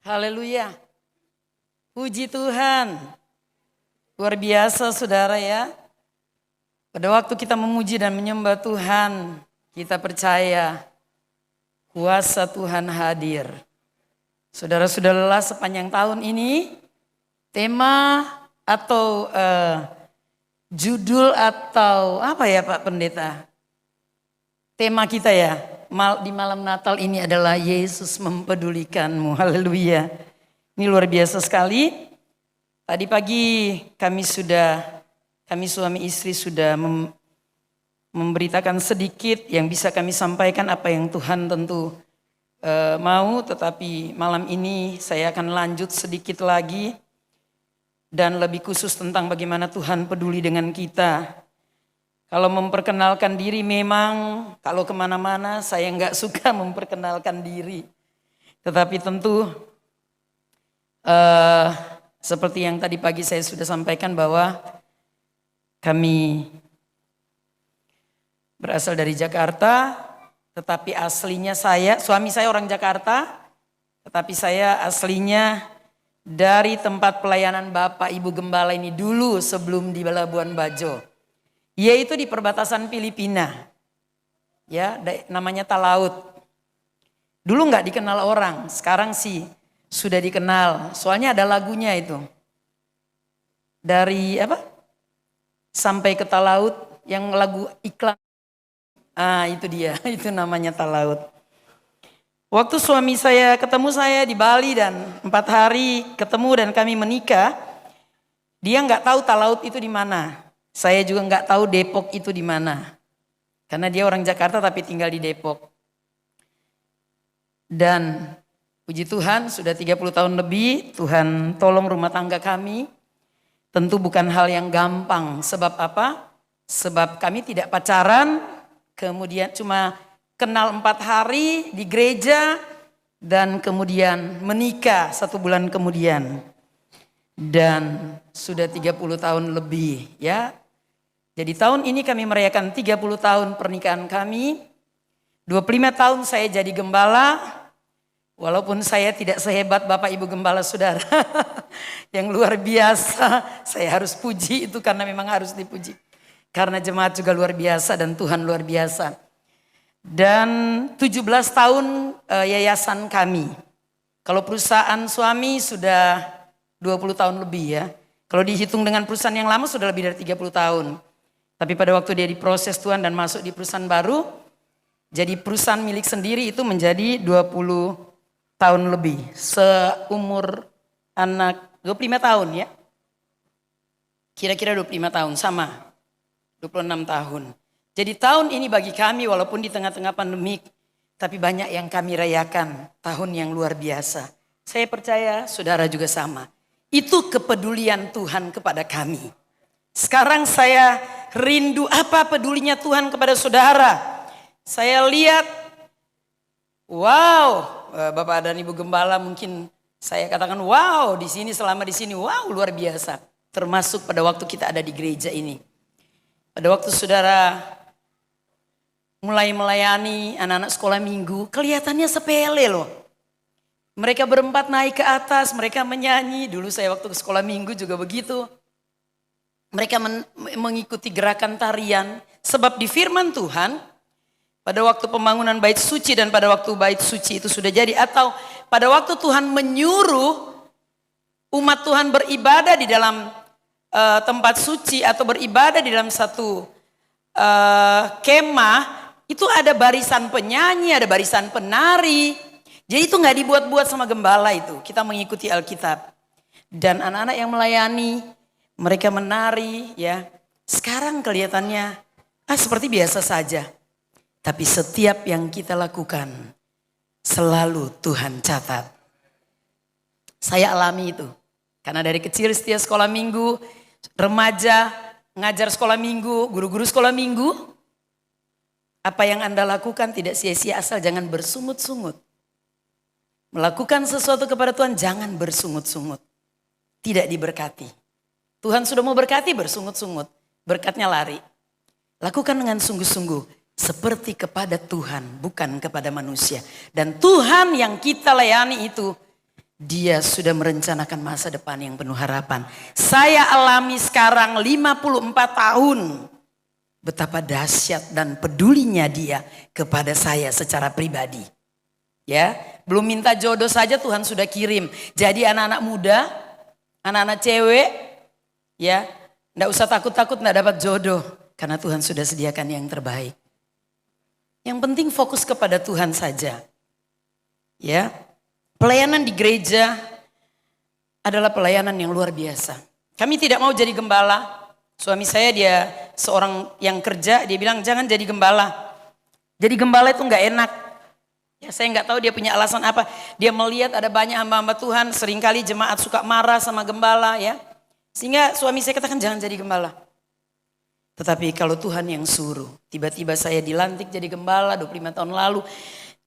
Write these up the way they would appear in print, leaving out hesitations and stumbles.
Haleluya. Puji Tuhan. Luar biasa saudara ya. Pada waktu kita memuji dan menyembah Tuhan, kita percaya kuasa Tuhan hadir. Saudara sudah lelah sepanjang tahun ini, tema atau judul atau apa ya Pak Pendeta? Tema kita ya, di malam Natal ini adalah Yesus mempedulikanmu. Haleluya. Ini luar biasa sekali. Tadi pagi kami suami istri sudah memberitakan sedikit yang bisa kami sampaikan apa yang Tuhan tentu mau. Tetapi malam ini saya akan lanjut sedikit lagi. Dan lebih khusus tentang bagaimana Tuhan peduli dengan kita. Kalau memperkenalkan diri memang kalau kemana-mana saya nggak suka memperkenalkan diri. Tetapi tentu seperti yang tadi pagi saya sudah sampaikan bahwa kami berasal dari Jakarta. Tetapi aslinya suami saya orang Jakarta. Tetapi saya aslinya dari tempat pelayanan Bapak Ibu Gembala ini dulu sebelum di Labuan Bajo. Yaitu di perbatasan Filipina, ya namanya Talaut. Dulu nggak dikenal orang, sekarang sih sudah dikenal. Soalnya ada lagunya itu. Dari apa? Sampai ke Talaut, yang lagu iklan. Itu dia, itu namanya Talaut. Waktu suami saya ketemu saya di Bali dan 4 hari ketemu dan kami menikah, dia nggak tahu Talaut itu di mana. Saya juga nggak tahu Depok itu di mana. Karena dia orang Jakarta tapi tinggal di Depok. Dan puji Tuhan sudah 30 tahun lebih Tuhan tolong rumah tangga kami. Tentu bukan hal yang gampang. Sebab apa? Sebab kami tidak pacaran. Kemudian cuma kenal 4 hari di gereja. Dan kemudian menikah 1 bulan kemudian. Dan sudah 30 tahun lebih ya. Jadi tahun ini kami merayakan 30 tahun pernikahan kami. 25 tahun saya jadi gembala. Walaupun saya tidak sehebat Bapak Ibu Gembala saudara. Yang luar biasa. Saya harus puji itu karena memang harus dipuji. Karena jemaat juga luar biasa dan Tuhan luar biasa. Dan 17 tahun yayasan kami. Kalau perusahaan suami sudah 20 tahun lebih ya. Kalau dihitung dengan perusahaan yang lama sudah lebih dari 30 tahun. Tapi pada waktu dia diproses Tuhan dan masuk di perusahaan baru, jadi perusahaan milik sendiri itu menjadi 20 tahun lebih. Seumur anak 25 tahun ya. Kira-kira 25 tahun sama. 26 tahun. Jadi tahun ini bagi kami walaupun di tengah-tengah pandemik, tapi banyak yang kami rayakan. Tahun yang luar biasa. Saya percaya saudara juga sama. Itu kepedulian Tuhan kepada kami. Sekarang saya rindu apa pedulinya Tuhan kepada saudara. Saya lihat, wow, Bapak dan Ibu Gembala mungkin saya katakan wow di sini selama di sini, wow luar biasa. Termasuk pada waktu kita ada di gereja ini. Pada waktu saudara mulai melayani anak-anak sekolah minggu, kelihatannya sepele loh. Mereka berempat naik ke atas, mereka menyanyi. Dulu saya waktu ke sekolah minggu juga begitu. Mereka mengikuti gerakan tarian. Sebab di firman Tuhan, pada waktu pembangunan bait suci dan pada waktu bait suci itu sudah jadi. Atau pada waktu Tuhan menyuruh umat Tuhan beribadah di dalam tempat suci. Atau beribadah di dalam satu kemah. Itu ada barisan penyanyi, ada barisan penari. Jadi itu gak dibuat-buat sama gembala itu. Kita mengikuti Alkitab. Dan anak-anak yang melayani, mereka menari ya. Sekarang kelihatannya seperti biasa saja. Tapi setiap yang kita lakukan selalu Tuhan catat. Saya alami itu. Karena dari kecil setiap sekolah minggu, remaja, ngajar sekolah minggu, guru-guru sekolah minggu. Apa yang Anda lakukan tidak sia-sia, asal jangan bersungut-sungut. Melakukan sesuatu kepada Tuhan jangan bersungut-sungut. Tidak diberkati. Tuhan sudah mau berkati, bersungut-sungut. Berkatnya lari. Lakukan dengan sungguh-sungguh. Seperti kepada Tuhan, bukan kepada manusia. Dan Tuhan yang kita layani itu, Dia sudah merencanakan masa depan yang penuh harapan. Saya alami sekarang 54 tahun. Betapa dahsyat dan pedulinya Dia kepada saya secara pribadi. Ya, belum minta jodoh saja Tuhan sudah kirim. Jadi anak-anak muda, anak-anak cewek, ya, enggak usah takut-takut enggak dapat jodoh. Karena Tuhan sudah sediakan yang terbaik. Yang penting fokus kepada Tuhan saja. Ya. Pelayanan di gereja adalah pelayanan yang luar biasa. Kami tidak mau jadi gembala. Suami saya dia seorang yang kerja, dia bilang jangan jadi gembala. Jadi gembala itu enggak enak. Ya, saya enggak tahu dia punya alasan apa. Dia melihat ada banyak hamba-hamba Tuhan, seringkali jemaat suka marah sama gembala ya. Sehingga suami saya katakan jangan jadi gembala. Tetapi kalau Tuhan yang suruh, tiba-tiba saya dilantik jadi gembala 25 tahun lalu.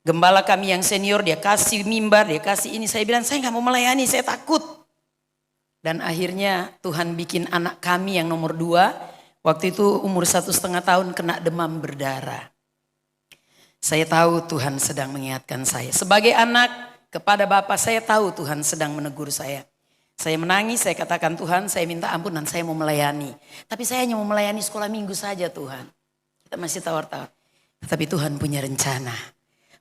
Gembala kami yang senior dia kasih mimbar, dia kasih ini. Saya bilang saya gak mau melayani, saya takut. Dan akhirnya Tuhan bikin anak kami yang nomor 2. Waktu itu umur 1,5 tahun kena demam berdarah. Saya tahu Tuhan sedang mengingatkan saya. Sebagai anak kepada Bapak saya tahu Tuhan sedang menegur saya. Saya menangis, saya katakan Tuhan saya minta ampun dan saya mau melayani. Tapi saya hanya mau melayani sekolah minggu saja Tuhan. Kita masih tawar-tawar. Tetapi Tuhan punya rencana.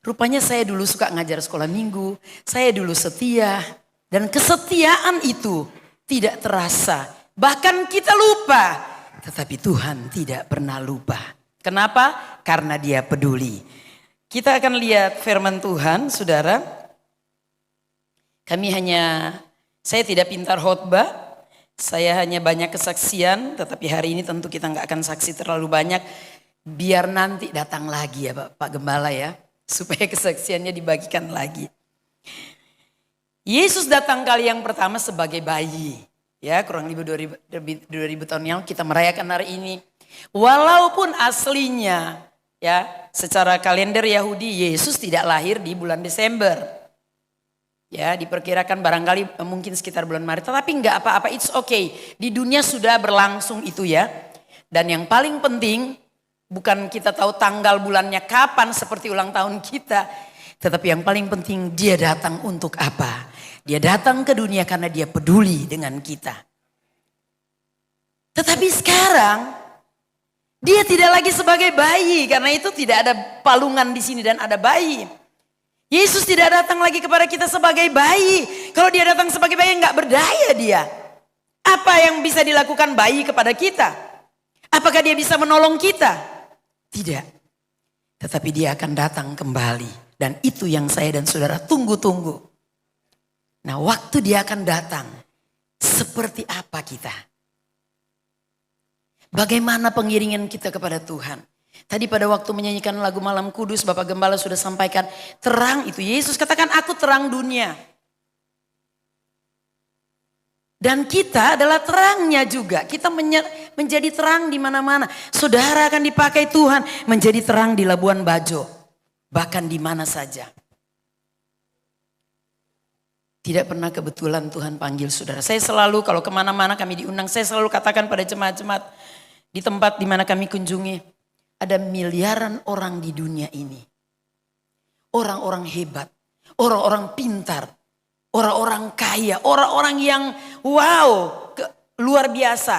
Rupanya saya dulu suka ngajar sekolah minggu. Saya dulu setia. Dan kesetiaan itu tidak terasa. Bahkan kita lupa. Tetapi Tuhan tidak pernah lupa. Kenapa? Karena Dia peduli. Kita akan lihat firman Tuhan, saudara. Saya tidak pintar khotbah. Saya hanya banyak kesaksian. Tetapi hari ini tentu kita nggak akan saksi terlalu banyak. Biar nanti datang lagi ya Pak Gembala ya. Supaya kesaksiannya dibagikan lagi. Yesus datang kali yang pertama sebagai bayi. Ya kurang lebih 2000 tahun yang kita merayakan hari ini. Walaupun aslinya ya secara kalender Yahudi Yesus tidak lahir di bulan Desember. Ya diperkirakan barangkali mungkin sekitar bulan Maret. Tetapi enggak apa-apa, it's okay. Di dunia sudah berlangsung itu ya. Dan yang paling penting bukan kita tahu tanggal bulannya kapan seperti ulang tahun kita. Tetapi yang paling penting Dia datang untuk apa? Dia datang ke dunia karena Dia peduli dengan kita. Tetapi sekarang Dia tidak lagi sebagai bayi. Karena itu tidak ada palungan di sini dan ada bayi. Yesus tidak datang lagi kepada kita sebagai bayi. Kalau Dia datang sebagai bayi enggak berdaya Dia. Apa yang bisa dilakukan bayi kepada kita? Apakah Dia bisa menolong kita? Tidak. Tetapi Dia akan datang kembali. Dan itu yang saya dan saudara tunggu-tunggu. Nah waktu Dia akan datang. Seperti apa kita? Bagaimana pengiringan kita kepada Tuhan? Tadi pada waktu menyanyikan lagu Malam Kudus Bapak Gembala sudah sampaikan. Terang itu Yesus katakan aku terang dunia. Dan kita adalah terangnya juga. Kita menjadi terang di mana-mana. Saudara akan dipakai Tuhan menjadi terang di Labuan Bajo. Bahkan di mana saja. Tidak pernah kebetulan Tuhan panggil saudara. Saya selalu kalau kemana-mana kami diundang. Saya selalu katakan pada jemaat-jemaat. Di tempat di mana kami kunjungi. Ada miliaran orang di dunia ini. Orang-orang hebat. Orang-orang pintar. Orang-orang kaya, orang-orang yang luar biasa.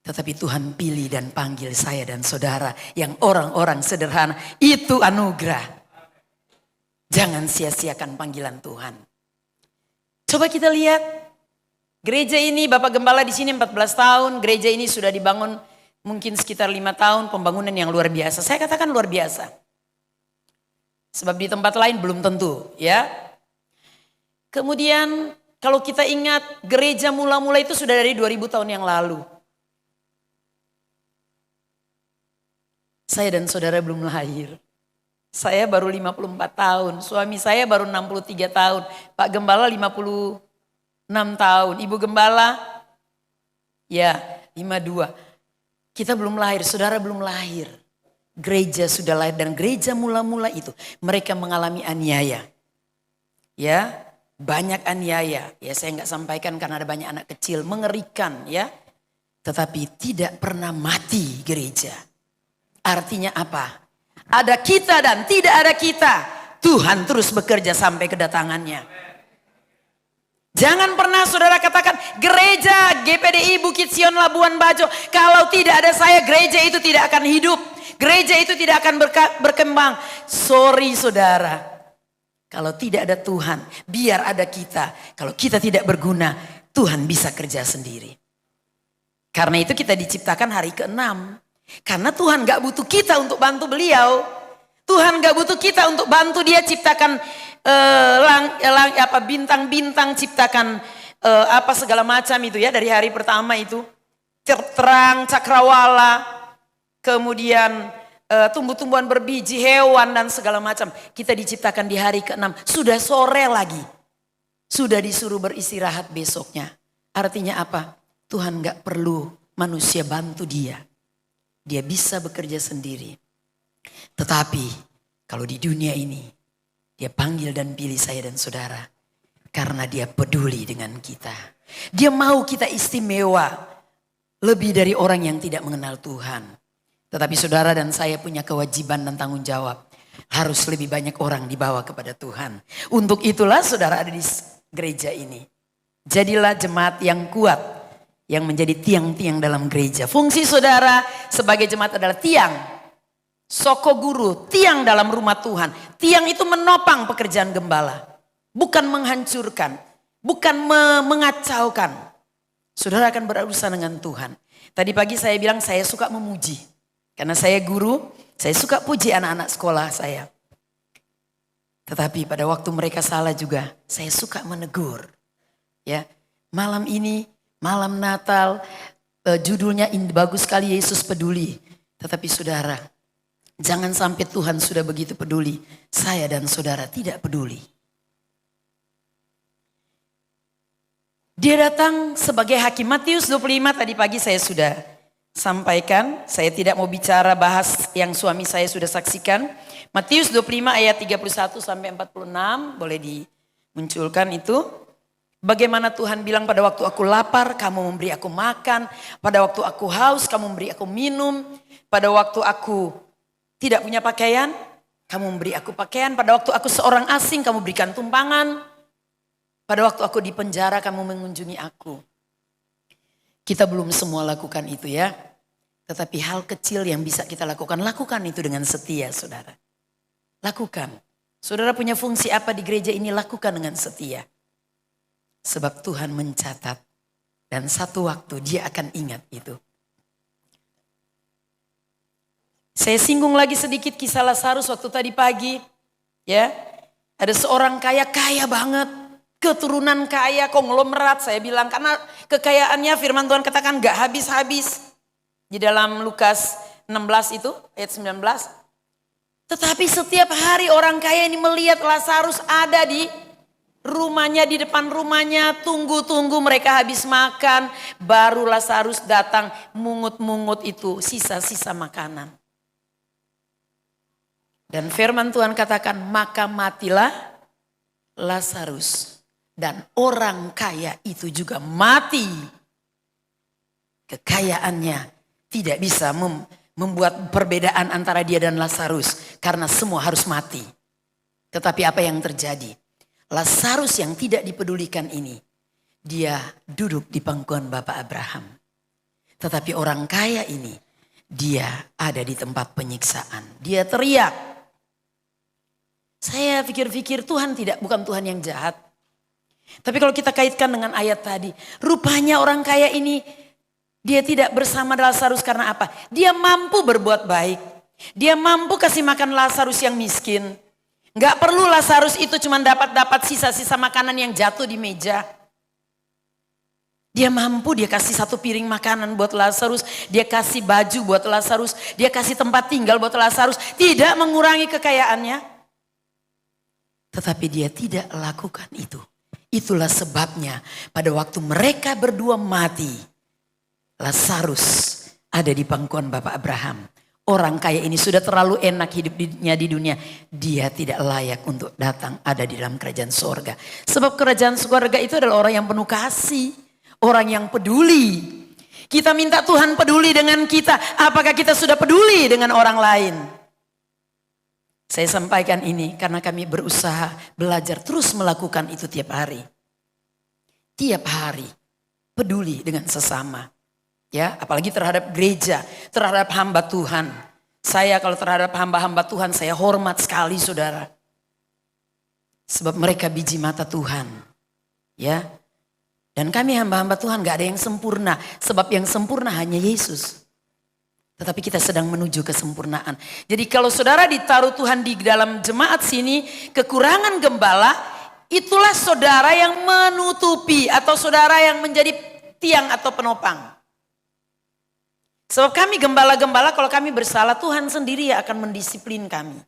Tetapi Tuhan pilih dan panggil saya dan saudara yang orang-orang sederhana. Itu anugerah. Jangan sia-siakan panggilan Tuhan. Coba kita lihat. Gereja ini Bapak Gembala di sini 14 tahun. Gereja ini sudah dibangun mungkin sekitar 5 tahun. Pembangunan yang luar biasa. Saya katakan luar biasa. Sebab di tempat lain belum tentu ya. Kemudian kalau kita ingat gereja mula-mula itu sudah dari 2000 tahun yang lalu. Saya dan saudara belum lahir. Saya baru 54 tahun, suami saya baru 63 tahun. Pak Gembala 56 tahun, Ibu Gembala ya 52. Kita belum lahir, saudara belum lahir. Gereja sudah lahir dan gereja mula-mula itu mereka mengalami aniaya. Ya, banyak aniaya. Ya, saya nggak sampaikan karena ada banyak anak kecil, mengerikan ya. Tetapi tidak pernah mati gereja. Artinya apa? Ada kita dan tidak ada kita. Tuhan terus bekerja sampai kedatangannya. Jangan pernah saudara katakan gereja GPDI Bukit Sion Labuan Bajo. Kalau tidak ada saya gereja itu tidak akan hidup. Gereja itu tidak akan berkembang. Sorry saudara. Kalau tidak ada Tuhan, biar ada kita. Kalau kita tidak berguna, Tuhan bisa kerja sendiri. Karena itu kita diciptakan hari ke-6. Karena Tuhan gak butuh kita untuk bantu beliau. Tuhan gak butuh kita untuk bantu dia ciptakan bintang-bintang, ciptakan apa segala macam itu ya. Dari hari pertama itu. Terang, cakrawala, kemudian tumbuh-tumbuhan berbiji, hewan dan segala macam. Kita diciptakan di hari ke-6. Sudah sore lagi. Sudah disuruh beristirahat besoknya. Artinya apa? Tuhan gak perlu manusia bantu dia. Dia bisa bekerja sendiri. Tetapi kalau di dunia ini dia panggil dan pilih saya dan saudara. Karena dia peduli dengan kita. Dia mau kita istimewa. Lebih dari orang yang tidak mengenal Tuhan. Tetapi saudara dan saya punya kewajiban dan tanggung jawab. Harus lebih banyak orang dibawa kepada Tuhan. Untuk itulah saudara ada di gereja ini. Jadilah jemaat yang kuat. Yang menjadi tiang-tiang dalam gereja. Fungsi saudara sebagai jemaat adalah tiang. Soko guru, tiang dalam rumah Tuhan. Tiang itu menopang pekerjaan gembala. Bukan menghancurkan. Bukan mengacaukan. Saudara akan berurusan dengan Tuhan. Tadi pagi saya bilang saya suka memuji. Karena saya guru, saya suka puji anak-anak sekolah saya. Tetapi pada waktu mereka salah juga, saya suka menegur. Ya, malam ini, malam Natal, judulnya bagus sekali, Yesus peduli. Tetapi saudara, jangan sampai Tuhan sudah begitu peduli, saya dan saudara tidak peduli. Dia datang sebagai hakim. Matius 25 tadi pagi saya sudah sampaikan. Saya tidak mau bicara bahas yang suami saya sudah saksikan. Matius 25 ayat 31 sampai 46, boleh dimunculkan itu. Bagaimana Tuhan bilang pada waktu aku lapar kamu memberi aku makan. Pada waktu aku haus kamu memberi aku minum. Pada waktu aku tidak punya pakaian kamu memberi aku pakaian. Pada waktu aku seorang asing kamu berikan tumpangan. Pada waktu aku di penjara kamu mengunjungi aku. Kita belum semua lakukan itu ya. Tetapi hal kecil yang bisa kita lakukan. Lakukan itu dengan setia saudara. Lakukan. Saudara punya fungsi apa di gereja ini, lakukan dengan setia. Sebab Tuhan mencatat dan satu waktu dia akan ingat itu. Saya singgung lagi sedikit kisah Lazarus waktu tadi pagi. Ya, ada seorang kaya banget. Keturunan kaya, konglomerat saya bilang. Karena kekayaannya firman Tuhan katakan gak habis-habis. Di dalam Lukas 16 itu ayat 19. Tetapi setiap hari orang kaya ini melihat Lazarus ada di rumahnya, di depan rumahnya, tunggu mereka habis makan. Baru Lazarus datang mungut-mungut itu sisa-sisa makanan. Dan firman Tuhan katakan maka matilah Lazarus. Dan orang kaya itu juga mati. Kekayaannya tidak bisa membuat perbedaan antara dia dan Lazarus. Karena semua harus mati. Tetapi apa yang terjadi? Lazarus yang tidak dipedulikan ini, dia duduk di pangkuan Bapak Abraham. Tetapi orang kaya ini, dia ada di tempat penyiksaan. Dia teriak. Saya pikir-pikir Tuhan bukan Tuhan yang jahat. Tapi kalau kita kaitkan dengan ayat tadi, rupanya orang kaya ini, dia tidak bersama Lazarus karena apa? Dia mampu berbuat baik. Dia mampu kasih makan Lazarus yang miskin. Gak perlu Lazarus itu cuma dapat sisa-sisa makanan yang jatuh di meja. Dia mampu, dia kasih satu piring makanan buat Lazarus. Dia kasih baju buat Lazarus. Dia kasih tempat tinggal buat Lazarus. Tidak mengurangi kekayaannya. Tetapi dia tidak lakukan itu. Itulah sebabnya pada waktu mereka berdua mati. Lazarus ada di pangkuan Bapak Abraham. Orang kaya ini sudah terlalu enak hidupnya di dunia. Dia tidak layak untuk datang ada di dalam kerajaan surga. Sebab kerajaan surga itu adalah orang yang penuh kasih. Orang yang peduli. Kita minta Tuhan peduli dengan kita. Apakah kita sudah peduli dengan orang lain? Saya sampaikan ini karena kami berusaha belajar terus melakukan itu tiap hari. Tiap hari peduli dengan sesama. Ya, apalagi terhadap gereja, terhadap hamba Tuhan. Saya kalau terhadap hamba-hamba Tuhan saya hormat sekali saudara. Sebab mereka biji mata Tuhan. Ya. Dan kami hamba-hamba Tuhan gak ada yang sempurna. Sebab yang sempurna hanya Yesus. Tetapi kita sedang menuju kesempurnaan. Jadi kalau saudara ditaruh Tuhan di dalam jemaat sini, kekurangan gembala, itulah saudara yang menutupi atau saudara yang menjadi tiang atau penopang. Sebab kami gembala-gembala kalau kami bersalah Tuhan sendiri akan mendisiplin kami.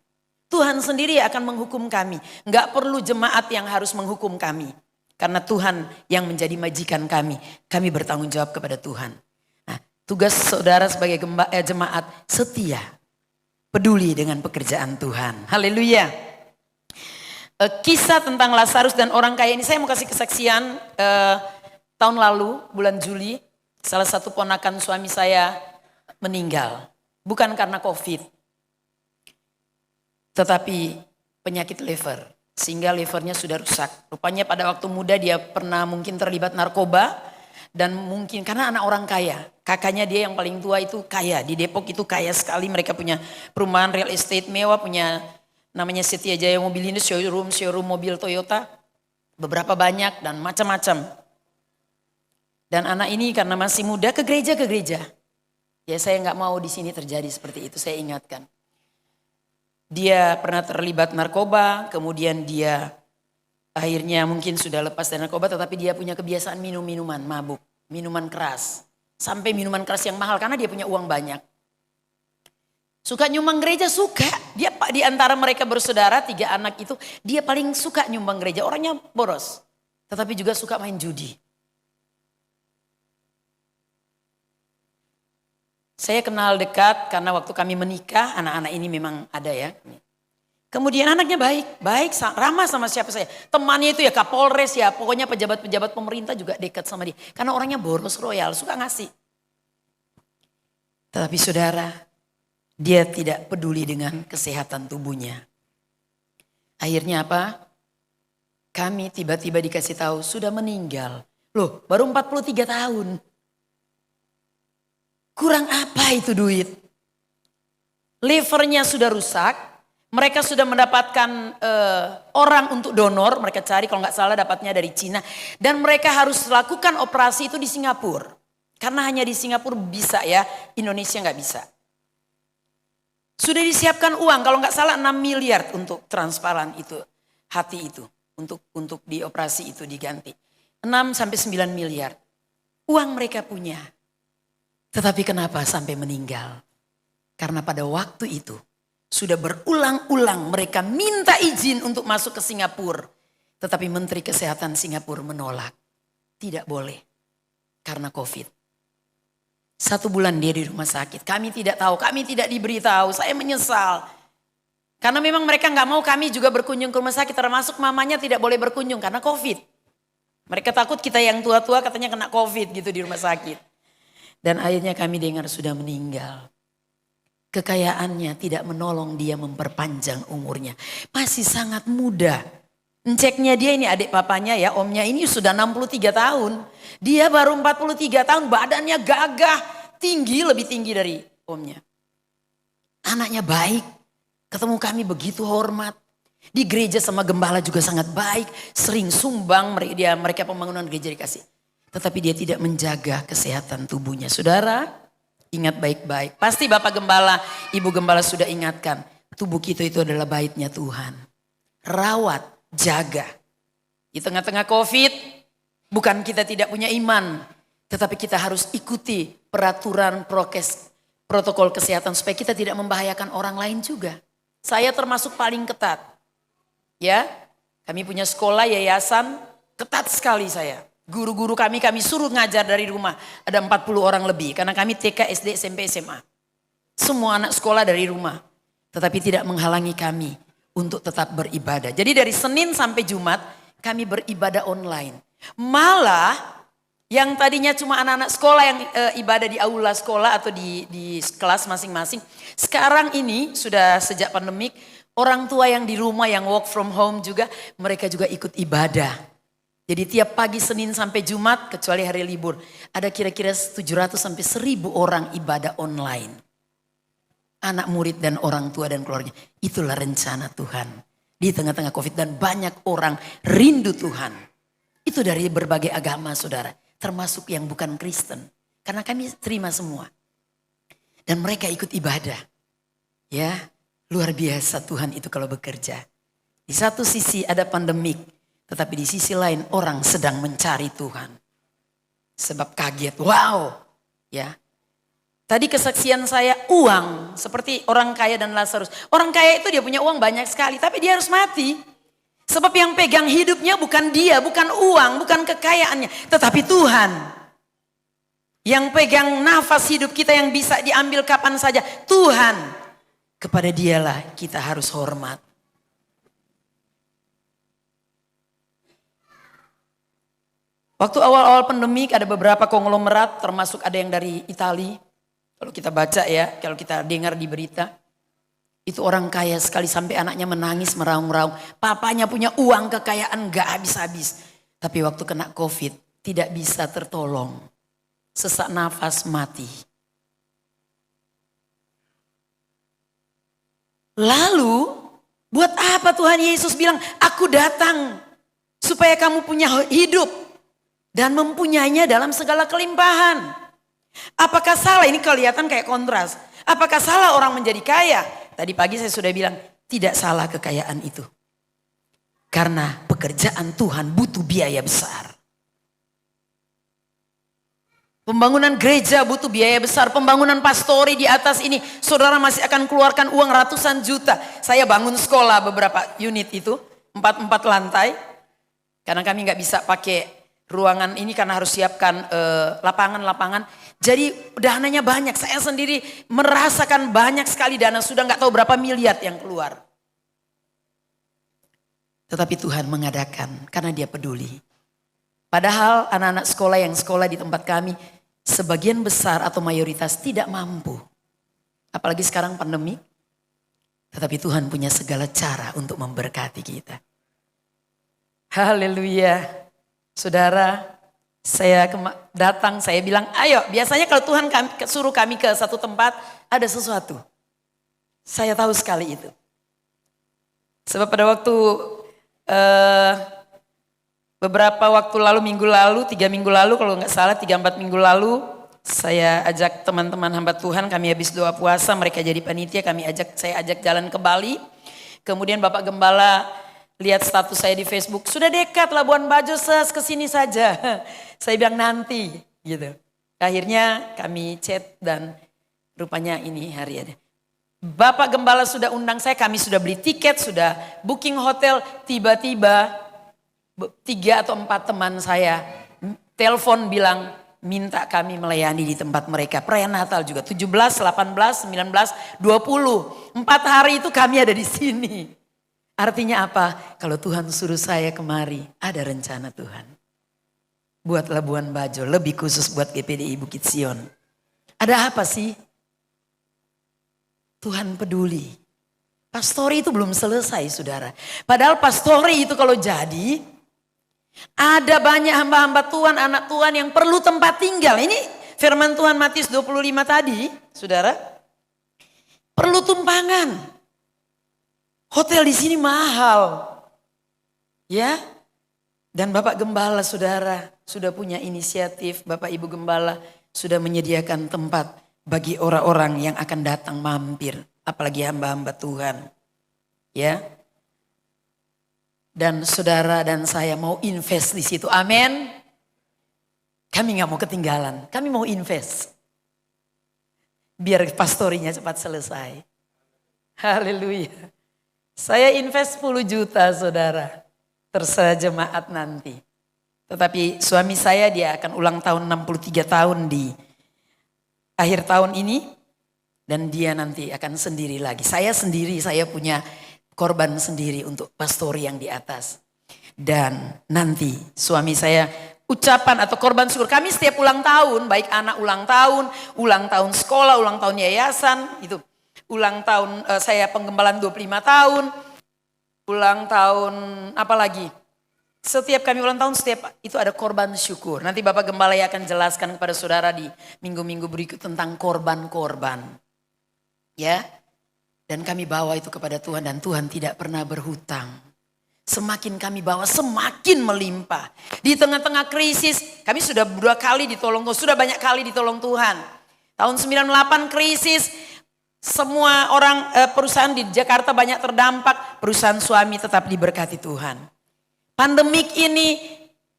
Tuhan sendiri akan menghukum kami. Enggak perlu jemaat yang harus menghukum kami. Karena Tuhan yang menjadi majikan kami. Kami bertanggung jawab kepada Tuhan. Nah, tugas saudara sebagai jemaat setia. Peduli dengan pekerjaan Tuhan. Haleluya. Kisah tentang Lazarus dan orang kaya ini saya mau kasih kesaksian. Tahun lalu bulan Juli salah satu ponakan suami saya meninggal. Bukan karena COVID. Tetapi penyakit liver. Sehingga livernya sudah rusak. Rupanya pada waktu muda dia pernah mungkin terlibat narkoba. Dan mungkin karena anak orang kaya. Kakaknya dia yang paling tua itu kaya. Di Depok itu kaya sekali. Mereka punya perumahan real estate mewah. Punya namanya Setia Jaya Mobil ini. Showroom mobil Toyota. Beberapa banyak dan macam-macam. Dan anak ini karena masih muda ke gereja. Ya saya nggak mau di sini terjadi seperti itu, saya ingatkan. Dia pernah terlibat narkoba, kemudian dia akhirnya mungkin sudah lepas dari narkoba, tetapi dia punya kebiasaan minuman, mabuk, minuman keras. Sampai minuman keras yang mahal karena dia punya uang banyak. Suka nyumbang gereja, suka. Dia di antara mereka bersaudara, 3 anak itu, dia paling suka nyumbang gereja, orangnya boros. Tetapi juga suka main judi. Saya kenal dekat karena waktu kami menikah, anak-anak ini memang ada ya. Kemudian anaknya baik, ramah sama siapa saya. Temannya itu ya Kapolres ya, pokoknya pejabat-pejabat pemerintah juga dekat sama dia. Karena orangnya boros royal, suka ngasih. Tetapi saudara, dia tidak peduli dengan kesehatan tubuhnya. Akhirnya apa? Kami tiba-tiba dikasih tahu sudah meninggal. Loh, baru 43 tahun. Kurang apa itu duit? Livernya sudah rusak. Mereka sudah mendapatkan orang untuk donor. Mereka cari kalau nggak salah dapatnya dari Cina. Dan mereka harus lakukan operasi itu di Singapura. Karena hanya di Singapura bisa ya. Indonesia nggak bisa. Sudah disiapkan uang. Kalau nggak salah 6 miliar untuk transparan itu. Hati itu. Untuk dioperasi itu diganti. 6 sampai 9 miliar. Uang mereka punya. Tetapi kenapa sampai meninggal? Karena pada waktu itu sudah berulang-ulang mereka minta izin untuk masuk ke Singapura. Tetapi Menteri Kesehatan Singapura menolak. Tidak boleh karena COVID. 1 bulan dia di rumah sakit. Kami tidak tahu, kami tidak diberitahu. Saya menyesal. Karena memang mereka nggak mau kami juga berkunjung ke rumah sakit. Termasuk mamanya tidak boleh berkunjung karena COVID. Mereka takut kita yang tua-tua katanya kena COVID gitu di rumah sakit. Dan akhirnya kami dengar sudah meninggal. Kekayaannya tidak menolong dia memperpanjang umurnya. Masih sangat muda. Ceknya dia ini adik papanya ya, omnya ini sudah 63 tahun. Dia baru 43 tahun, badannya gagah, tinggi, lebih tinggi dari omnya. Anaknya baik, ketemu kami begitu hormat. Di gereja sama gembala juga sangat baik, sering sumbang mereka pembangunan gereja dikasih. Tetapi dia tidak menjaga kesehatan tubuhnya. Saudara, ingat baik-baik. Pasti Bapak Gembala, Ibu Gembala sudah ingatkan. Tubuh kita itu adalah baitnya Tuhan. Rawat, jaga. Di tengah-tengah COVID, bukan kita tidak punya iman. Tetapi kita harus ikuti peraturan protokol kesehatan. Supaya kita tidak membahayakan orang lain juga. Saya termasuk paling ketat. Ya, kami punya sekolah, yayasan, ketat sekali saya. Guru-guru kami suruh ngajar dari rumah. Ada 40 orang lebih. Karena kami TK, SD, SMP, SMA. Semua anak sekolah dari rumah. Tetapi tidak menghalangi kami untuk tetap beribadah. Jadi dari Senin sampai Jumat kami beribadah online. Malah yang tadinya cuma anak-anak sekolah yang ibadah di aula sekolah atau di kelas masing-masing. Sekarang ini sudah sejak pandemik, orang tua yang di rumah yang work from home juga, mereka juga ikut ibadah. Jadi tiap pagi Senin sampai Jumat kecuali hari libur, ada kira-kira 700 sampai 1000 orang ibadah online. Anak murid dan orang tua dan keluarga. Itulah rencana Tuhan. Di tengah-tengah COVID dan banyak orang rindu Tuhan. Itu dari berbagai agama saudara. Termasuk yang bukan Kristen. Karena kami terima semua. Dan mereka ikut ibadah. Ya, luar biasa Tuhan itu kalau bekerja. Di satu sisi ada pandemik. Tetapi di sisi lain orang sedang mencari Tuhan. Sebab kaget, wow. Ya. Tadi kesaksian saya uang. Seperti orang kaya dan Lazarus. Orang kaya itu dia punya uang banyak sekali. Tapi dia harus mati. Sebab yang pegang hidupnya bukan dia, bukan uang, bukan kekayaannya. Tetapi Tuhan. Yang pegang nafas hidup kita yang bisa diambil kapan saja. Tuhan. Kepada dialah kita harus hormat. Waktu awal-awal pandemik ada beberapa konglomerat termasuk ada yang dari Italia. Kalau kita baca ya, kalau kita dengar di berita. Itu orang kaya sekali sampai anaknya menangis meraung-raung. Papanya punya uang kekayaan gak habis-habis. Tapi waktu kena COVID tidak bisa tertolong. Sesak nafas mati. Lalu buat apa Tuhan Yesus bilang aku datang supaya kamu punya hidup. Dan mempunyainya dalam segala kelimpahan. Apakah salah? Ini kelihatan kayak kontras. Apakah salah orang menjadi kaya? Tadi pagi saya sudah bilang tidak salah kekayaan itu. Karena pekerjaan Tuhan butuh biaya besar. Pembangunan gereja butuh biaya besar. Pembangunan pastori di atas ini. Saudara masih akan keluarkan uang ratusan juta. Saya bangun sekolah beberapa unit itu. 4 lantai. Karena kami gak bisa pakai ruangan ini karena harus siapkan lapangan-lapangan. Jadi dananya banyak. Saya sendiri merasakan banyak sekali dana. Sudah gak tahu berapa miliar yang keluar. Tetapi Tuhan mengadakan karena dia peduli. Padahal anak-anak sekolah yang sekolah di tempat kami. Sebagian besar atau mayoritas tidak mampu. Apalagi sekarang pandemi. Tetapi Tuhan punya segala cara untuk memberkati kita. Haleluya. Saudara, saya datang, saya bilang, ayo. Biasanya kalau Tuhan suruh kami ke satu tempat, ada sesuatu. Saya tahu sekali itu. Sebab pada waktu, beberapa waktu lalu, minggu lalu, 3 minggu lalu, kalau nggak salah 3-4 minggu lalu, saya ajak teman-teman hamba Tuhan, kami habis doa puasa, mereka jadi panitia, saya ajak jalan ke Bali. Kemudian Bapak Gembala lihat status saya di Facebook, sudah dekat Labuan Bajo, kesini saja. Saya bilang nanti gitu. Akhirnya kami chat dan rupanya ini hari ada. Bapak Gembala sudah undang saya, kami sudah beli tiket, sudah booking hotel. Tiba-tiba 3 atau 4 teman saya telepon bilang minta kami melayani di tempat mereka. Perayaan Natal juga 17, 18, 19, 20. 4 hari itu kami ada di sini. Artinya apa? Kalau Tuhan suruh saya kemari, ada rencana Tuhan. Buat Labuan Bajo, lebih khusus buat GPDI Bukit Sion. Ada apa sih? Tuhan peduli. Pastori itu belum selesai saudara. Padahal pastori itu kalau jadi, ada banyak hamba-hamba Tuhan, anak Tuhan yang perlu tempat tinggal. Ini firman Tuhan Matius 25 tadi, saudara. Perlu tumpangan. Hotel di sini mahal. Ya. Dan Bapak Gembala saudara sudah punya inisiatif. Bapak Ibu Gembala sudah menyediakan tempat bagi orang-orang yang akan datang mampir. Apalagi hamba-hamba Tuhan. Ya. Dan saudara dan saya mau invest di situ. Amin. Kami gak mau ketinggalan. Kami mau invest. Biar pastorinya cepat selesai. Haleluya. Saya invest 10 juta saudara. Terserah jemaat nanti. Tetapi suami saya dia akan ulang tahun 63 tahun di akhir tahun ini. Dan dia nanti akan sendiri lagi. Saya sendiri, saya punya korban sendiri untuk pastori yang di atas. Dan nanti suami saya ucapan atau korban syukur. Kami setiap ulang tahun, baik anak ulang tahun sekolah, ulang tahun yayasan, itu. Ulang tahun saya penggembalaan 25 tahun, ulang tahun apa lagi? Setiap kami ulang tahun, setiap itu ada korban syukur. Nanti Bapak Gembala akan jelaskan kepada saudara di minggu-minggu berikut tentang korban-korban. Ya, dan kami bawa itu kepada Tuhan dan Tuhan tidak pernah berhutang. Semakin kami bawa semakin melimpah. Di tengah-tengah krisis kami sudah 2 kali ditolong Tuhan, sudah banyak kali ditolong Tuhan. Tahun 98 krisis, semua orang perusahaan di Jakarta banyak terdampak, perusahaan suami tetap diberkati Tuhan. Pandemik ini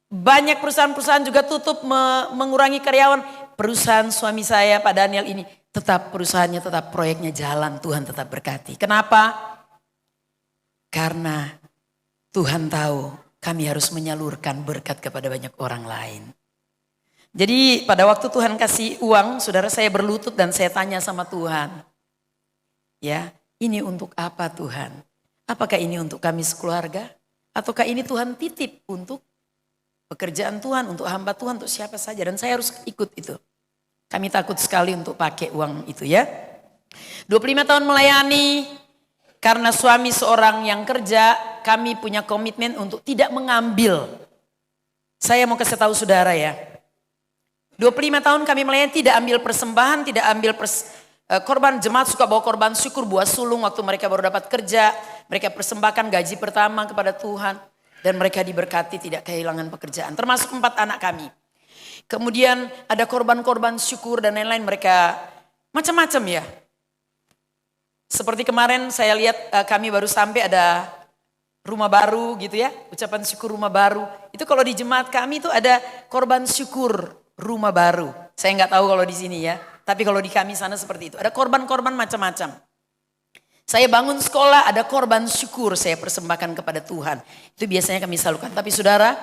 banyak perusahaan-perusahaan juga tutup mengurangi karyawan. Perusahaan suami saya Pak Daniel ini tetap perusahaannya, tetap proyeknya jalan, Tuhan tetap berkati. Kenapa? Karena Tuhan tahu kami harus menyalurkan berkat kepada banyak orang lain. Jadi pada waktu Tuhan kasih uang, saudara saya berlutut dan saya tanya sama Tuhan. Ya, ini untuk apa Tuhan? Apakah ini untuk kami sekeluarga? Ataukah ini Tuhan titip untuk pekerjaan Tuhan, untuk hamba Tuhan, untuk siapa saja. Dan saya harus ikut itu. Kami takut sekali untuk pakai uang itu ya. 25 tahun melayani, karena suami seorang yang kerja, kami punya komitmen untuk tidak mengambil. Saya mau kasih tahu saudara ya. 25 tahun kami melayani tidak ambil persembahan, tidak ambil korban. Jemaat suka bawa korban syukur, buah sulung waktu mereka baru dapat kerja. Mereka persembahkan gaji pertama kepada Tuhan. Dan mereka diberkati tidak kehilangan pekerjaan. Termasuk 4 anak kami. Kemudian ada korban-korban syukur dan lain-lain, mereka macam-macam ya. Seperti kemarin saya lihat kami baru sampai ada rumah baru gitu ya. Ucapan syukur rumah baru. Itu kalau di jemaat kami itu ada korban syukur rumah baru. Saya nggak tahu kalau di sini ya. Tapi kalau di kami sana seperti itu. Ada korban-korban macam-macam. Saya bangun sekolah ada korban syukur saya persembahkan kepada Tuhan. Itu biasanya kami salurkan. Tapi saudara,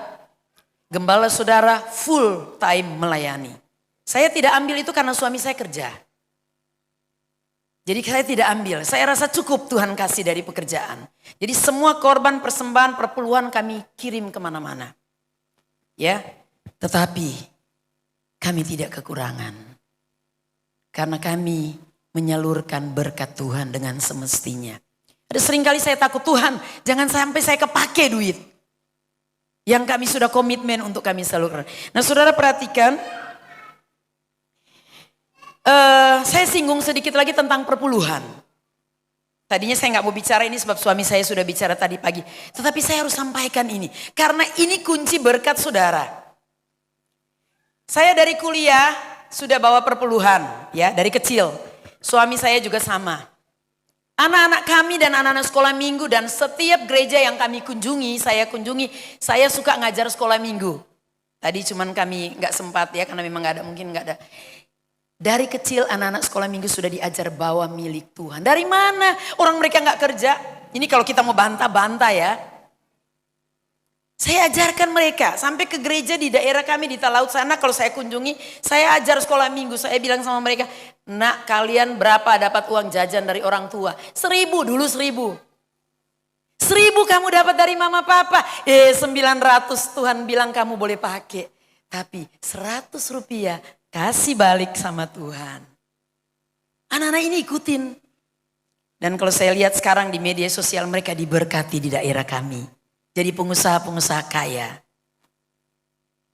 gembala saudara full time melayani. Saya tidak ambil itu karena suami saya kerja. Jadi saya tidak ambil. Saya rasa cukup Tuhan kasih dari pekerjaan. Jadi semua korban persembahan perpuluhan kami kirim kemana-mana. Ya, tetapi kami tidak kekurangan. Karena kami menyalurkan berkat Tuhan dengan semestinya. Ada seringkali saya takut Tuhan, jangan sampai saya kepake duit. Yang kami sudah komitmen untuk kami salurkan. Nah saudara perhatikan, saya singgung sedikit lagi tentang perpuluhan. Tadinya saya nggak mau bicara ini sebab suami saya sudah bicara tadi pagi. Tetapi saya harus sampaikan ini. Karena ini kunci berkat saudara. Saya dari kuliah sudah bawa perpuluhan ya dari kecil. Suami saya juga sama. Anak-anak kami dan anak-anak sekolah minggu dan setiap gereja yang kami kunjungi, saya suka ngajar sekolah minggu. Tadi cuman kami nggak sempat ya karena memang nggak ada, mungkin nggak ada. Dari kecil anak-anak sekolah minggu sudah diajar bawa milik Tuhan. Dari mana? Orang mereka nggak kerja. Ini kalau kita mau bantah-bantah ya. Saya ajarkan mereka sampai ke gereja di daerah kami di Talaut sana. Kalau saya kunjungi, saya ajar sekolah minggu. Saya bilang sama mereka, nak kalian berapa dapat uang jajan dari orang tua? 1.000 dulu 1.000. 1.000 kamu dapat dari mama papa. 900 Tuhan bilang kamu boleh pakai. Tapi 100 rupiah kasih balik sama Tuhan. Anak-anak ini ikutin. Dan kalau saya lihat sekarang di media sosial mereka diberkati di daerah kami. Jadi pengusaha-pengusaha kaya.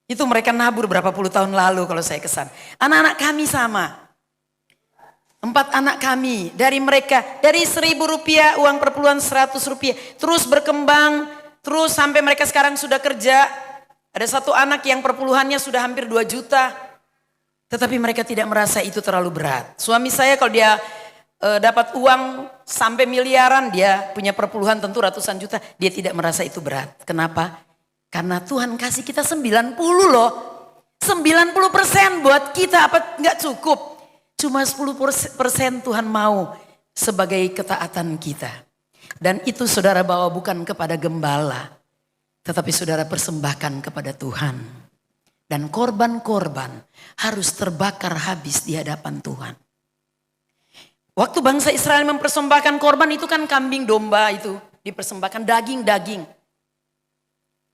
Itu mereka nabur berapa puluh tahun lalu kalau saya kesan. Anak-anak kami sama. 4 anak kami. Dari mereka, dari 1.000 rupiah uang perpuluhan 100 rupiah. Terus berkembang, terus sampai mereka sekarang sudah kerja. Ada 1 anak yang perpuluhannya sudah hampir 2 juta. Tetapi mereka tidak merasa itu terlalu berat. Suami saya kalau dia dapat uang sampai miliaran, dia punya perpuluhan tentu ratusan juta, dia tidak merasa itu berat. Kenapa? Karena Tuhan kasih kita 90 loh. 90% buat kita apa nggak cukup. Cuma 10% Tuhan mau sebagai ketaatan kita. Dan itu saudara bawa bukan kepada gembala. Tetapi saudara persembahkan kepada Tuhan. Dan korban-korban harus terbakar habis di hadapan Tuhan. Waktu bangsa Israel mempersembahkan korban itu kan kambing domba itu. Dipersembahkan daging-daging.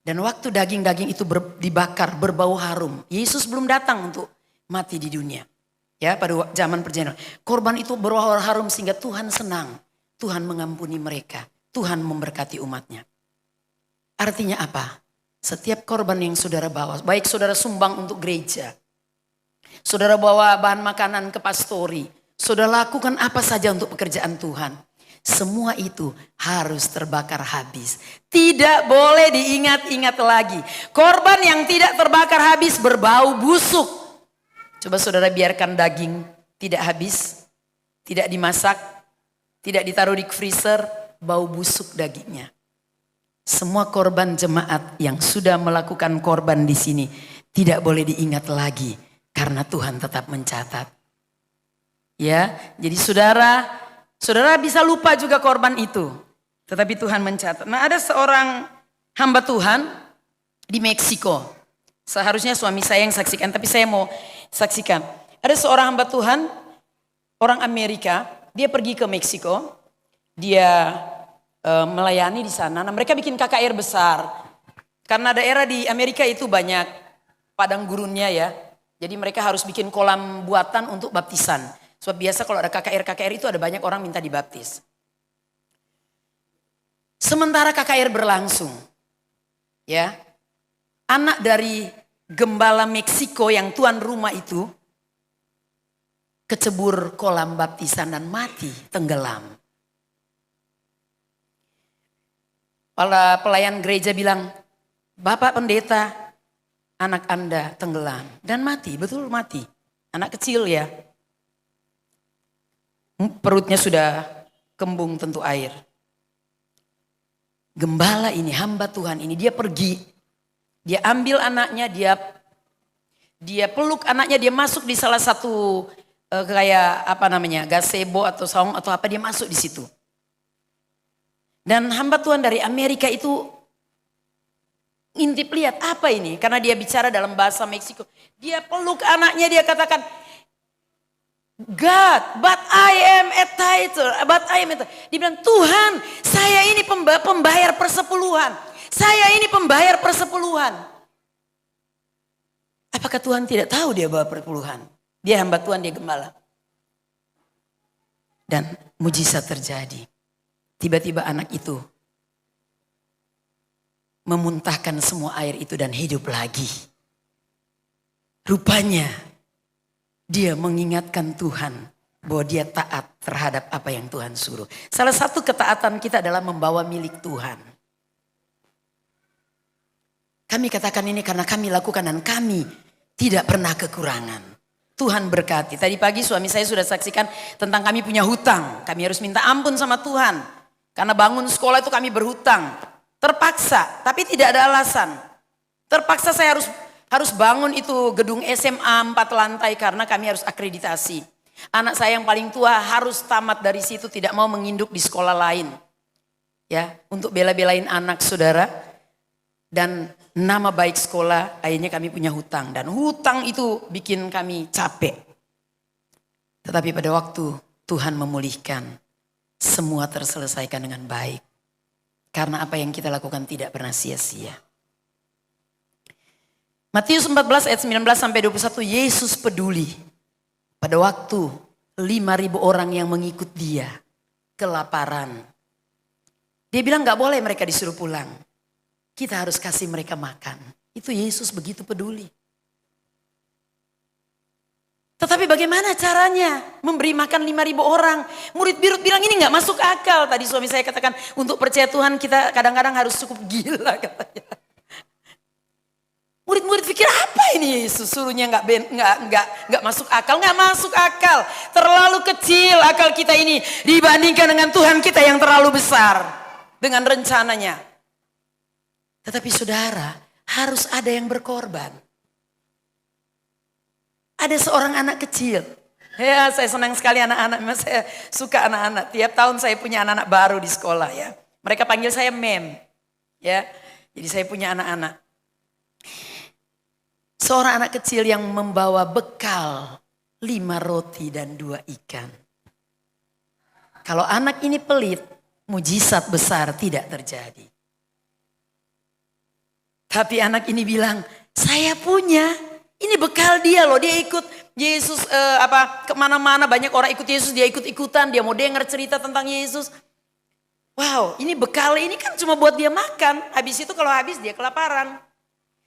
Dan waktu daging-daging itu dibakar berbau harum. Yesus belum datang untuk mati di dunia. Ya, pada zaman perjanjian. Korban itu berbau harum sehingga Tuhan senang. Tuhan mengampuni mereka. Tuhan memberkati umatnya. Artinya apa? Setiap korban yang saudara bawa, baik saudara sumbang untuk gereja, saudara bawa bahan makanan ke pastori, saudara lakukan apa saja untuk pekerjaan Tuhan. Semua itu harus terbakar habis. Tidak boleh diingat-ingat lagi. Korban yang tidak terbakar habis berbau busuk. Coba saudara biarkan daging tidak habis, tidak dimasak, tidak ditaruh di freezer, bau busuk dagingnya. Semua korban jemaat yang sudah melakukan korban di sini tidak boleh diingat lagi karena Tuhan tetap mencatat. Ya, jadi saudara bisa lupa juga korban itu, tetapi Tuhan mencatat. Nah, ada seorang hamba Tuhan di Meksiko. Seharusnya suami saya yang saksikan, tapi saya mau saksikan. Ada seorang hamba Tuhan, orang Amerika, dia pergi ke Meksiko, dia melayani di sana. Nah, mereka bikin KKR besar. Karena daerah di Amerika itu banyak padang gurunnya ya. Jadi mereka harus bikin kolam buatan untuk baptisan. Sebab biasa kalau ada KKR itu ada banyak orang minta dibaptis. Sementara KKR berlangsung, ya, anak dari gembala Meksiko yang tuan rumah itu kecebur kolam baptisan dan mati, tenggelam. Para pelayan gereja bilang, Bapak pendeta, anak Anda tenggelam dan mati, betul mati. Anak kecil ya, perutnya sudah kembung tentu air. Gembala ini, hamba Tuhan ini, dia pergi, dia ambil anaknya, dia peluk anaknya, dia masuk di salah satu kayak apa namanya, gazebo atau saung atau apa, dia masuk di situ. Dan hamba Tuhan dari Amerika itu ngintip lihat apa ini. Karena dia bicara dalam bahasa Meksiko. Dia peluk anaknya, dia katakan, God, but I am a tither. Dia bilang, Tuhan, saya ini pembayar persepuluhan. Saya ini pembayar persepuluhan. Apakah Tuhan tidak tahu dia bawa persepuluhan? Dia hamba Tuhan, dia gembala. Dan mujizat terjadi. Tiba-tiba anak itu memuntahkan semua air itu dan hidup lagi. Rupanya dia mengingatkan Tuhan bahwa dia taat terhadap apa yang Tuhan suruh. Salah satu ketaatan kita adalah membawa milik Tuhan. Kami katakan ini karena kami lakukan dan kami tidak pernah kekurangan. Tuhan berkati. Tadi pagi suami saya sudah saksikan tentang kami punya hutang. Kami harus minta ampun sama Tuhan. Karena bangun sekolah itu kami berhutang. Terpaksa, tapi tidak ada alasan. Terpaksa saya harus bangun itu gedung SMA 4 lantai karena kami harus akreditasi. Anak saya yang paling tua harus tamat dari situ, tidak mau menginduk di sekolah lain. Ya, untuk bela-belain anak saudara. Dan nama baik sekolah, akhirnya kami punya hutang. Dan hutang itu bikin kami capek. Tetapi pada waktu Tuhan memulihkan, semua terselesaikan dengan baik. Karena apa yang kita lakukan tidak pernah sia-sia. Matius 14 ayat 19 sampai 21, Yesus peduli. Pada waktu 5.000 orang yang mengikut dia kelaparan. Dia bilang gak boleh mereka disuruh pulang. Kita harus kasih mereka makan. Itu Yesus begitu peduli. Tetapi bagaimana caranya memberi makan 5.000 orang? Murid Birut bilang ini gak masuk akal. Tadi suami saya katakan untuk percaya Tuhan kita kadang-kadang harus cukup gila katanya. Murid-murid pikir apa ini Yesus suruhnya gak masuk akal. Gak masuk akal. Terlalu kecil akal kita ini dibandingkan dengan Tuhan kita yang terlalu besar. Dengan rencananya. Tetapi saudara harus ada yang berkorban. Ada seorang anak kecil. Ya, saya senang sekali anak-anak. Memang saya suka anak-anak. Tiap tahun saya punya anak-anak baru di sekolah ya. Mereka panggil saya Mem. Ya. Jadi saya punya anak-anak. Seorang anak kecil yang membawa bekal 5 roti dan 2 ikan. Kalau anak ini pelit, mujizat besar tidak terjadi. Tapi anak ini bilang, saya punya, ini bekal dia loh, dia ikut Yesus kemana-mana, banyak orang ikut Yesus, dia ikut-ikutan, dia mau dengar cerita tentang Yesus. Wow, ini bekal ini kan cuma buat dia makan, habis itu kalau habis dia kelaparan.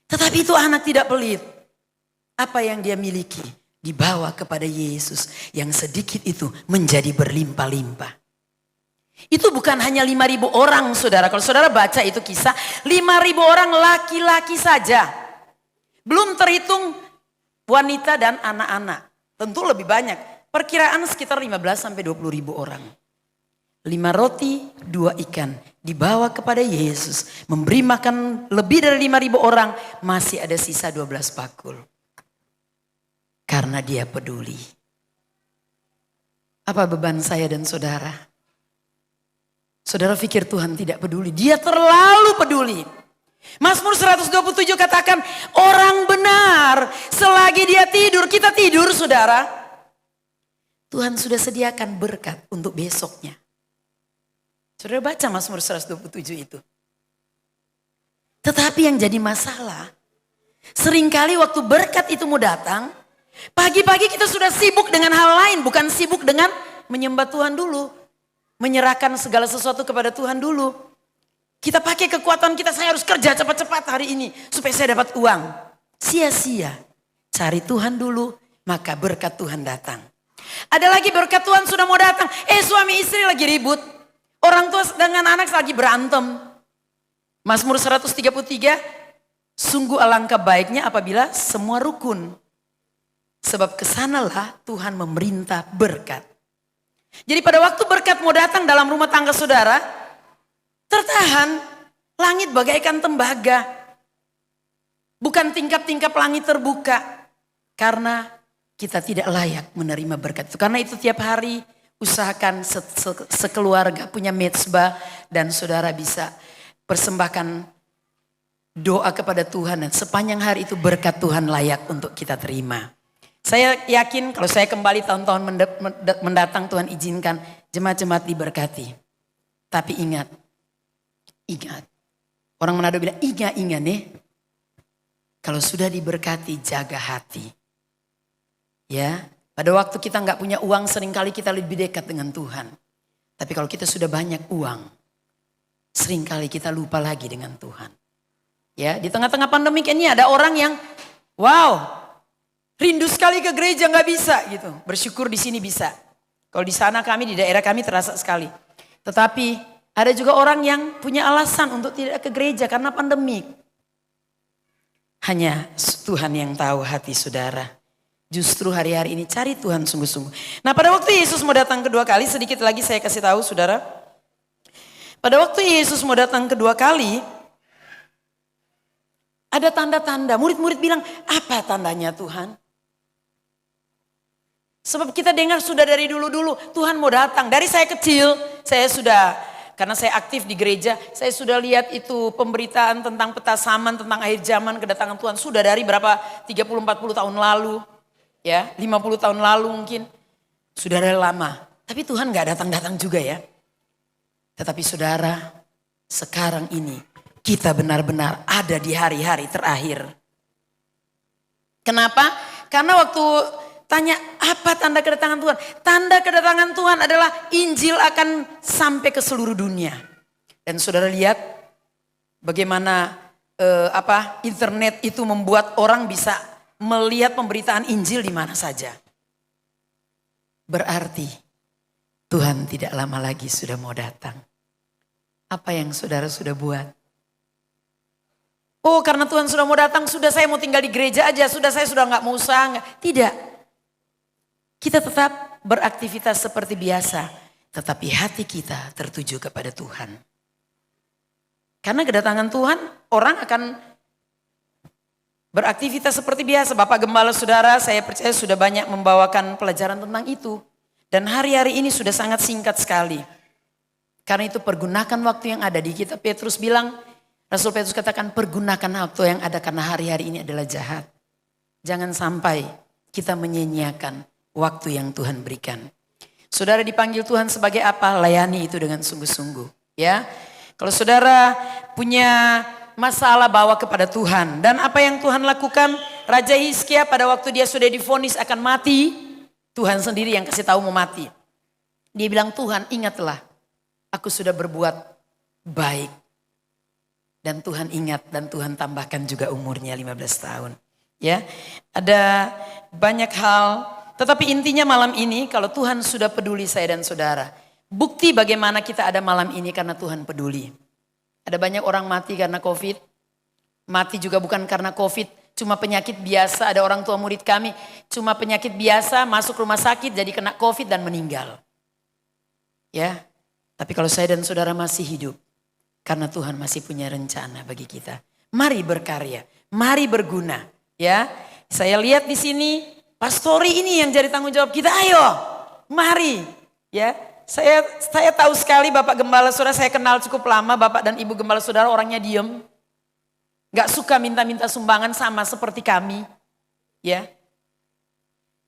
Tetapi itu anak tidak pelit. Apa yang dia miliki dibawa kepada Yesus, yang sedikit itu menjadi berlimpah-limpah. Itu bukan hanya 5.000 orang saudara. Kalau saudara baca itu kisah 5.000 orang laki-laki saja. Belum terhitung wanita dan anak-anak. Tentu lebih banyak. Perkiraan sekitar 15-20 ribu orang. 5 roti, 2 ikan dibawa kepada Yesus. Memberi makan lebih dari 5.000 orang. Masih ada sisa 12 bakul. Karena dia peduli. Apa beban saya dan saudara? Saudara pikir Tuhan tidak peduli? Dia terlalu peduli. Mazmur 127 katakan, orang benar selagi dia tidur, kita tidur saudara. Tuhan sudah sediakan berkat untuk besoknya. Saudara baca Mazmur 127 itu. Tetapi yang jadi masalah, seringkali waktu berkat itu mau datang, pagi-pagi kita sudah sibuk dengan hal lain, bukan sibuk dengan menyembah Tuhan dulu. Menyerahkan segala sesuatu kepada Tuhan dulu. Kita pakai kekuatan kita, saya harus kerja cepat-cepat hari ini supaya saya dapat uang. Sia-sia. Cari Tuhan dulu, maka berkat Tuhan datang. Ada lagi berkat Tuhan sudah mau datang. Suami istri lagi ribut. Orang tua dengan anak lagi berantem. Mazmur 133, sungguh alangkah baiknya apabila semua rukun. Sebab kesanalah Tuhan memerintah berkat. Jadi pada waktu berkat mau datang dalam rumah tangga saudara, tertahan, langit bagaikan tembaga. Bukan tingkap-tingkap langit terbuka. Karena kita tidak layak menerima berkat itu. Karena itu tiap hari usahakan sekeluarga punya mezbah dan saudara bisa persembahkan doa kepada Tuhan. Dan sepanjang hari itu berkat Tuhan layak untuk kita terima. Saya yakin kalau saya kembali tahun-tahun mendatang Tuhan izinkan jemaat-jemaat diberkati. Tapi ingat. Orang Manado bilang ingat nih. Kalau sudah diberkati jaga hati. Ya, pada waktu kita nggak punya uang seringkali kita lebih dekat dengan Tuhan. Tapi kalau kita sudah banyak uang, seringkali kita lupa lagi dengan Tuhan. Ya, di tengah-tengah pandemik ini ada orang yang wow. Rindu sekali ke gereja nggak bisa gitu. Bersyukur di sini bisa. Kalau di sana kami di daerah kami terasa sekali. Tetapi ada juga orang yang punya alasan untuk tidak ke gereja karena pandemik. Hanya Tuhan yang tahu hati saudara. Justru hari-hari ini cari Tuhan sungguh-sungguh. Nah pada waktu Yesus mau datang kedua kali, sedikit lagi saya kasih tahu saudara. Pada waktu Yesus mau datang kedua kali, ada tanda-tanda. Murid-murid bilang, apa tandanya Tuhan? Sebab kita dengar sudah dari dulu-dulu Tuhan mau datang. Dari saya kecil saya sudah, karena saya aktif di gereja, saya sudah lihat itu pemberitaan tentang petasaman, tentang akhir zaman kedatangan Tuhan. Sudah dari berapa 30-40 tahun lalu. Ya 50 tahun lalu mungkin. Sudah dari lama. Tapi Tuhan gak datang-datang juga ya. Tetapi saudara sekarang ini kita benar-benar ada di hari-hari terakhir. Kenapa? Karena waktu tanya apa tanda kedatangan Tuhan? Tanda kedatangan Tuhan adalah Injil akan sampai ke seluruh dunia. Dan saudara lihat bagaimana internet itu membuat orang bisa melihat pemberitaan Injil di mana saja. Berarti Tuhan tidak lama lagi sudah mau datang. Apa yang saudara sudah buat? Oh karena Tuhan sudah mau datang, sudah saya mau tinggal di gereja aja, saya sudah gak mau usaha. Tidak. Kita tetap beraktivitas seperti biasa. Tetapi hati kita tertuju kepada Tuhan. Karena kedatangan Tuhan, orang akan beraktivitas seperti biasa. Bapak Gembala saudara, saya percaya sudah banyak membawakan pelajaran tentang itu. Dan hari-hari ini sudah sangat singkat sekali. Karena itu pergunakan waktu yang ada di kita. Petrus bilang, Rasul Petrus katakan pergunakan waktu yang ada karena hari-hari ini adalah jahat. Jangan sampai kita menyia-nyiakan waktu yang Tuhan berikan. Saudara dipanggil Tuhan sebagai apa? Layani itu dengan sungguh-sungguh. Ya, kalau saudara punya masalah bawa kepada Tuhan. Dan apa yang Tuhan lakukan? Raja Hizkia pada waktu dia sudah divonis akan mati, Tuhan sendiri yang kasih tahu mau mati. Dia bilang, Tuhan ingatlah, aku sudah berbuat baik. Dan Tuhan ingat dan Tuhan tambahkan juga umurnya 15 tahun. Ya, ada banyak hal. Tetapi intinya malam ini kalau Tuhan sudah peduli saya dan saudara. Bukti bagaimana kita ada malam ini karena Tuhan peduli. Ada banyak orang mati karena COVID. Mati juga bukan karena COVID. Cuma penyakit biasa. Ada orang tua murid kami. Cuma penyakit biasa masuk rumah sakit jadi kena COVID dan meninggal. Ya, tapi kalau saya dan saudara masih hidup. Karena Tuhan masih punya rencana bagi kita. Mari berkarya, mari berguna. Ya, saya lihat di sini pastori ini yang jadi tanggung jawab kita. Ayo, mari. Ya, saya tahu sekali Bapak Gembala Saudara, saya kenal cukup lama Bapak dan Ibu Gembala Saudara orangnya diem. Gak suka minta-minta sumbangan sama seperti kami. Ya,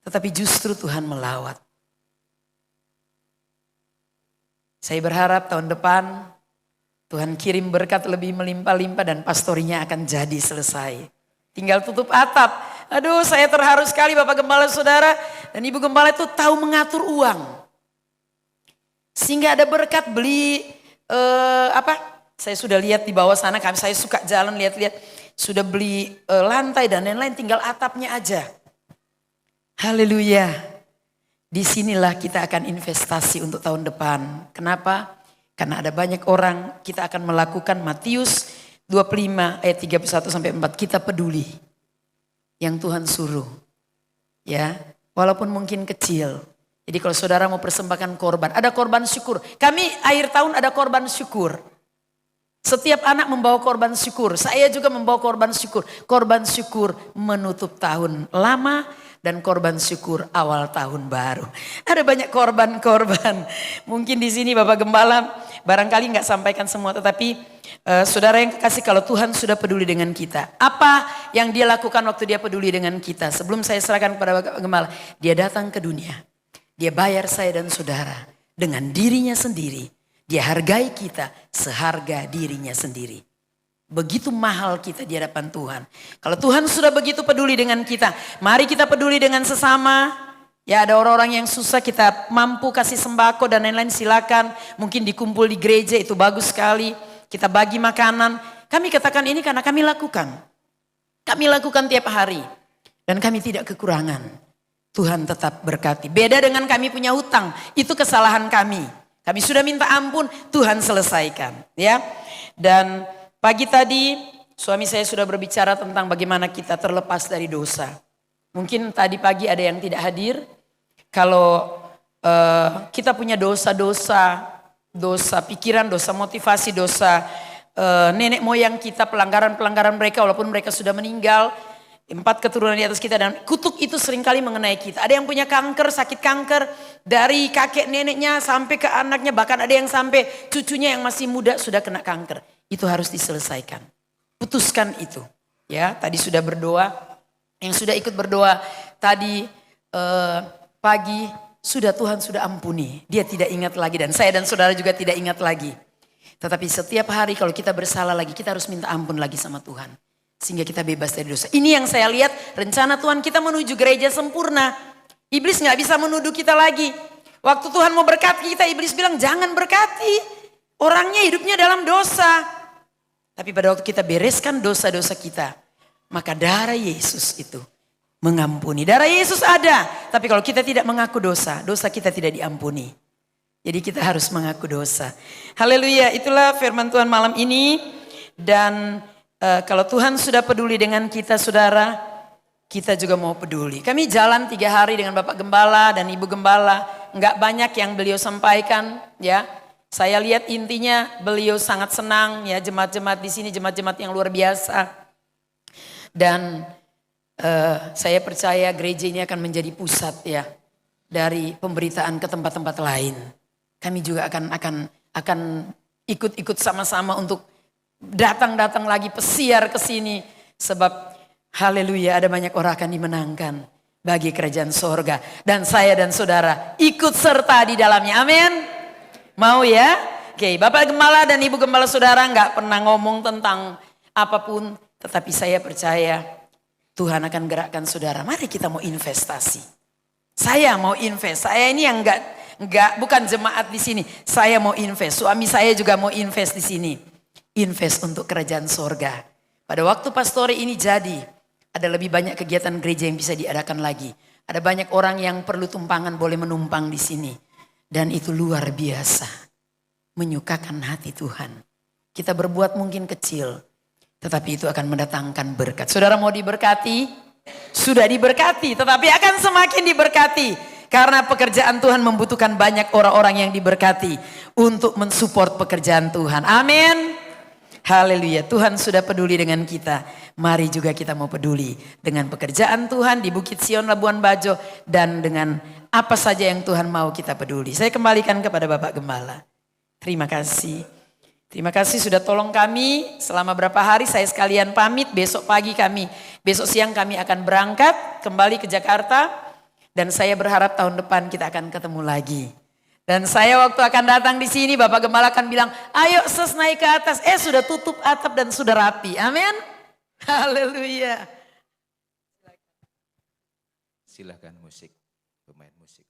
tetapi justru Tuhan melawat. Saya berharap tahun depan Tuhan kirim berkat lebih melimpah-limpah dan pastorinya akan jadi selesai. Tinggal tutup atap. Aduh, saya terharu sekali Bapak Gembala Saudara dan Ibu Gembala itu tahu mengatur uang. Sehingga ada berkat beli saya sudah lihat di bawah sana, saya suka jalan lihat-lihat. Sudah beli lantai dan lain-lain, tinggal atapnya aja. Haleluya. Disinilah kita akan investasi untuk tahun depan. Kenapa? Karena ada banyak orang, kita akan melakukan Matius 25 ayat 31 sampai 4. Kita peduli yang Tuhan suruh. Ya, walaupun mungkin kecil. Jadi kalau saudara mau persembahkan korban, ada korban syukur. Kami akhir tahun ada korban syukur. Setiap anak membawa korban syukur. Saya juga membawa korban syukur. Korban syukur menutup tahun lama dan korban syukur awal tahun baru. Ada banyak korban-korban. Mungkin di sini Bapak Gembala barangkali nggak sampaikan semua, tetapi saudara yang kekasih, kalau Tuhan sudah peduli dengan kita, apa yang dia lakukan waktu dia peduli dengan kita? Sebelum saya serahkan kepada Bapak Gembala, dia datang ke dunia. Dia bayar saya dan saudara dengan dirinya sendiri. Dia hargai kita seharga dirinya sendiri. Begitu mahal kita di hadapan Tuhan. Kalau Tuhan sudah begitu peduli dengan kita, mari kita peduli dengan sesama. Ya, ada orang-orang yang susah, kita mampu kasih sembako dan lain-lain, silakan. Mungkin dikumpul di gereja, itu bagus sekali. Kita bagi makanan. Kami katakan ini karena kami lakukan. Kami lakukan tiap hari. Dan kami tidak kekurangan. Tuhan tetap berkati. Beda dengan kami punya hutang, itu kesalahan kami. Kami sudah minta ampun, Tuhan selesaikan. Ya, dan pagi tadi suami saya sudah berbicara tentang bagaimana kita terlepas dari dosa. Mungkin tadi pagi ada yang tidak hadir. Kalau kita punya dosa-dosa, dosa pikiran, dosa motivasi, dosa nenek moyang kita, pelanggaran-pelanggaran mereka walaupun mereka sudah meninggal. 4 keturunan di atas kita dan kutuk itu seringkali mengenai kita. Ada yang punya kanker, sakit kanker dari kakek neneknya sampai ke anaknya. Bahkan ada yang sampai cucunya yang masih muda sudah kena kanker. Itu harus diselesaikan. Putuskan itu. Ya, tadi sudah berdoa. Yang sudah ikut berdoa tadi pagi Tuhan sudah ampuni. Dia tidak ingat lagi dan saya dan saudara juga tidak ingat lagi. Tetapi setiap hari kalau kita bersalah lagi, kita harus minta ampun lagi sama Tuhan. Sehingga kita bebas dari dosa. Ini yang saya lihat rencana Tuhan kita menuju gereja sempurna. Iblis gak bisa menuduh kita lagi. Waktu Tuhan mau berkati kita, iblis bilang jangan berkati. Orangnya hidupnya dalam dosa. Tapi pada waktu kita bereskan dosa-dosa kita, maka darah Yesus itu mengampuni. Darah Yesus ada. Tapi kalau kita tidak mengaku dosa, dosa kita tidak diampuni. Jadi kita harus mengaku dosa. Haleluya, itulah firman Tuhan malam ini. Dan kalau Tuhan sudah peduli dengan kita saudara, kita juga mau peduli. Kami jalan 3 hari dengan Bapak Gembala dan Ibu Gembala. Enggak banyak yang beliau sampaikan ya. Saya lihat intinya beliau sangat senang ya, jemaat-jemaat di sini, jemaat-jemaat yang luar biasa. Dan saya percaya gereja ini akan menjadi pusat ya dari pemberitaan ke tempat-tempat lain. Kami juga akan ikut-ikut sama-sama untuk datang-datang lagi pesiar ke sini. Sebab haleluya ada banyak orang akan dimenangkan bagi kerajaan sorga. Dan saya dan saudara ikut serta di dalamnya. Amin. Mau ya? Oke, Bapak Gembala dan Ibu Gembala saudara nggak pernah ngomong tentang apapun. Tetapi saya percaya Tuhan akan gerakkan saudara. Mari kita mau investasi. Saya mau invest. Saya ini yang bukan jemaat di sini. Saya mau invest. Suami saya juga mau invest di sini. Invest untuk kerajaan sorga. Pada waktu pastori ini jadi, ada lebih banyak kegiatan gereja yang bisa diadakan lagi. Ada banyak orang yang perlu tumpangan boleh menumpang di sini. Dan itu luar biasa. Menyukakan hati Tuhan. Kita berbuat mungkin kecil. Tetapi itu akan mendatangkan berkat. Saudara mau diberkati? Sudah diberkati, tetapi akan semakin diberkati. Karena pekerjaan Tuhan membutuhkan banyak orang-orang yang diberkati. Untuk mensupport pekerjaan Tuhan. Amin. Haleluya. Tuhan sudah peduli dengan kita. Mari juga kita mau peduli dengan pekerjaan Tuhan di Bukit Sion Labuan Bajo. Dan dengan apa saja yang Tuhan mau kita peduli. Saya kembalikan kepada Bapak Gembala. Terima kasih. Terima kasih sudah tolong kami selama berapa hari. Saya sekalian pamit, besok siang kami akan berangkat kembali ke Jakarta. Dan saya berharap tahun depan kita akan ketemu lagi. Dan saya waktu akan datang di sini Bapak Gembala akan bilang, ayo ses naik ke atas. Sudah tutup atap dan sudah rapi. Amin. Haleluya. Silakan musik, pemain musik.